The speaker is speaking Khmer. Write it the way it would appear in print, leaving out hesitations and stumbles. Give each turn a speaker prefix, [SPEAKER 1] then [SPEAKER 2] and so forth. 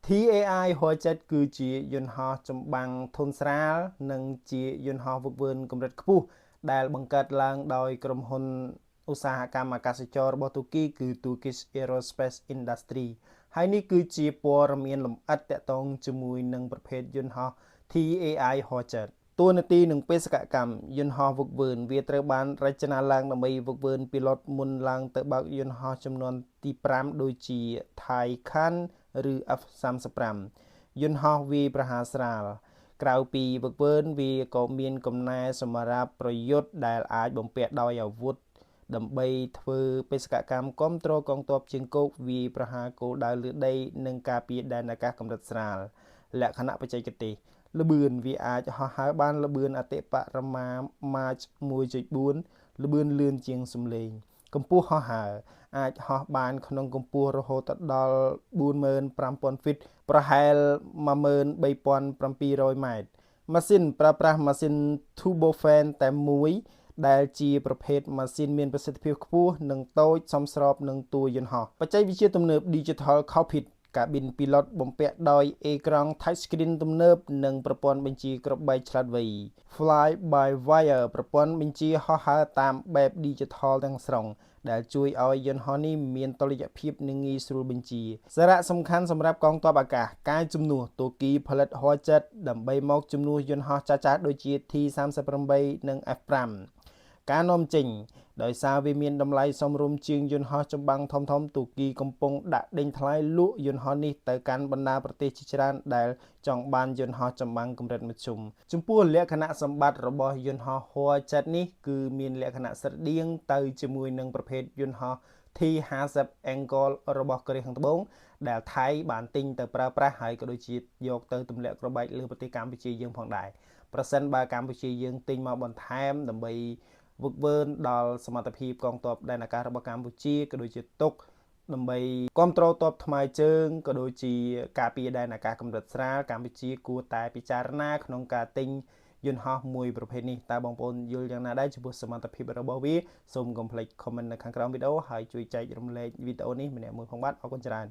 [SPEAKER 1] TAI 107គឺជាយន្តហោះចម្បាំងធុនស្រាលនិងជាយន្តហោះហ្វឹកហ្វឺនកម្រិតខ្ពស់ដែលបង្កើតឡើងដោយក្រុមហ៊ុនឧស្សាហកម្មអាកាសចរណ៍របស់ទូគីគឺ Turkish Aerospace Industry ហើយនេះគឺជាព័ត៌មានលម្អិតទាក់ទងជាមួយនឹងប្រភេទយន្តហោះ TAI 107តួនាទីនិងបេសកកម្មយន្តហោះហ្វឹកហ្វឺនវាត្រូវបានរចនាឡើងដើម្បីហ្វឹកហ្វឺនពីឡុតមុនឡើងទៅបើកយន្តហោះចំនួនទី5ដូចជា Taycan ឬ F-35 យន្តហោះវាយប្រហារស្រាលក្រៅពីហ្វឹកហ្វឺនវាក៏មានកំណែសម្រាប់ប្រយុទ្ធដែលអាចបំពាក់ដោយអាវុធដើម្បីធ្វើបេសកកម្មគ្រប់គ្រងកងទ័ពជើងគោកវាយប្រហារគោលដៅលើដីនិងការពារដែនអាកាសកម្រិតស្រាលលក្ខណៈបច្ចេកទេសល្បឿនវាអាចហោះហើរបានល្បឿនអតិបរមា Mach 1.4 ល្បឿនលឿនជាងសំឡេងកម្ពស់ហោះហើរអាចហោះបានក្នុងកម្ពស់រហូតដល់45,000 ហ្វីតប្រហែល 13,700 ម៉ែត្រម៉ាស៊ីនប្រើប្រាស់ម៉ាស៊ីន Turbofan តែមួយដែលជាប្រភេទម៉ាស៊ីនមានប្រសិទ្ធភាពខ្ពស់និងតូចសមស្របនឹងតួយន្តហោះបច្ចេកវិទ្យាទំនើប Digital Cockpit កាប៊ីនពីឡុតបំពាក់ដោយអេក្រង់ Touch Screen ទំនើបនិងប្រព័ន្ធបញ្ជាគ្រាប់បែកឆ្លាតវៃ Fly by Wire ប្រព័ន្ធបញ្ជាហោះហើរតាមបែប Digital ទាំងស្រុងដែលជួយឲ្យយន្តហោះនេះមានតុល្យភាពនិងងាយស្រួលបញ្ជាសារៈសំខាន់សម្រាប់កងទ័ពអាកាសការជំនួសទូគីផលិត107ដើម្បីមកជំនួសយន្តហោះចាស់ៗដូចជា T-38 និង F-5 ការនាំចេញដោយសារវាមានតម្លៃសមរម្យជាងយន្តហោះចម្បាំងធំៗទូគីកំពុងដាក់ដេញថ្លៃលក់យន្តហោះនេះទៅកាន់បណ្ដាប្រទេសជាច្រើនដែលចង់បានយន្តហោះចម្បាំងកម្រិតមធ្យមចំពោះលក្ខណៈសម្បត្តិរបស់យន្តហោះ 107 នេះគឺមានលក្ខណៈស្រដៀងទៅជាមួយនឹងប្រភេទយន្តហោះ T-50 Eagle របស់កូរ៉េខាងត្បូងដែលថៃបានទិញទៅប្រើប្រាស់ហើយក៏ដូចជាយកទៅទម្លាក់គ្រាប់បែកលើប្រទេសកម្ពុជាយើងផងដែរប្រសិនបើកម្ពុជាយើងទិញមកបន្ថែមដើម្បីវឹកវើដល់សមត្ថភាពកងទ័ពដែនអាកាសរបស់កម្ពុជាក៏ដូចជាទុកដើម្បីគ្រប់គ្រងទ័ពថ្មើរជើងក៏ដូចជាការពារដែនអាកាសកម្រិតស្រាលកម្ពុជាគួរតែពិចារណាក្នុងការទិញយន្តហោះមួយប្រភេទនេះតើបងប្អូនយល់យ៉ាងណាដែរចំពោះសមត្ថភាពរបស់វាសូមកុំភ្លេច comment នៅខាងក្រោមវីដេអូហើយជួយចែករំលែកវីដេអូនេះម្នាក់មួយផងបាទអរគុណច្រើន